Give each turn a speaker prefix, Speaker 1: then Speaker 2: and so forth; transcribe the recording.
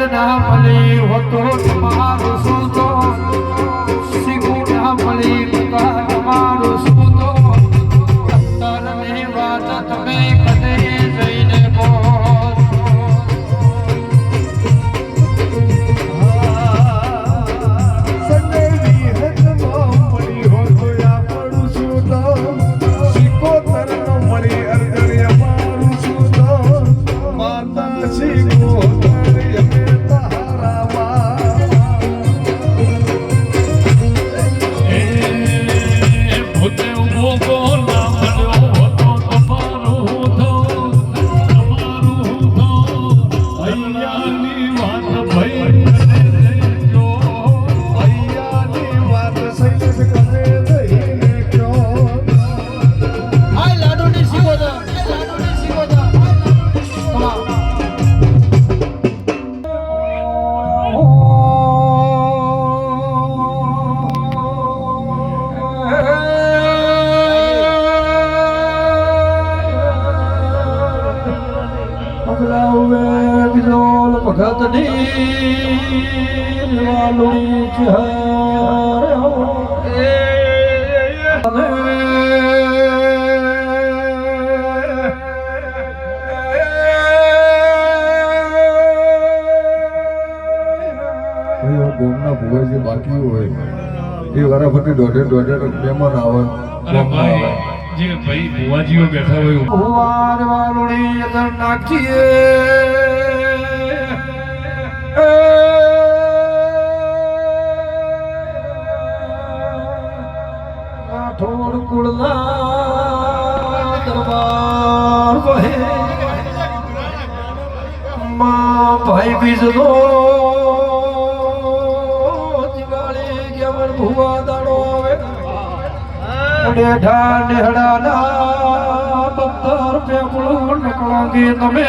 Speaker 1: ના મળી હોતો તમારું શું તો શીખું ના મળી તમારું શું તો અંતરની વાત તમે કદે જઈને બોલ
Speaker 2: સંજયની હેતમાં મળી હોતો આપણું શું તો શીખોતર ન મળી અર્જણ અમારું શું તો માતા શીખોતર અમે તારામાં
Speaker 3: પોતે ઉભો ના મળ્યો હતો તમારું તો અહીંયાની વાત ભાઈ જો
Speaker 2: અહીંયાની વાત સૈલેષ કરે દઈને ક્યો
Speaker 1: આ લાડુની શીખોતા ભગતની વાલું ચહેરે
Speaker 2: ગોમના ભુવાજી બાકી હોય એ વારાફરતી દોઢે મહેમાન આવે
Speaker 3: અરે ભાઈ જે ભાઈ બુવાજીઓ બેઠા હોય
Speaker 1: ભુવાર વાલુણી અંદર નાખીએ રાઠોડ કુળના દરબાર વહે માં ભાઈ બીજનો દિવાળી ગયા ભુવા દાડો આવે ડેઢા નેહડાના 15 પેપડું નકળાંગે તમે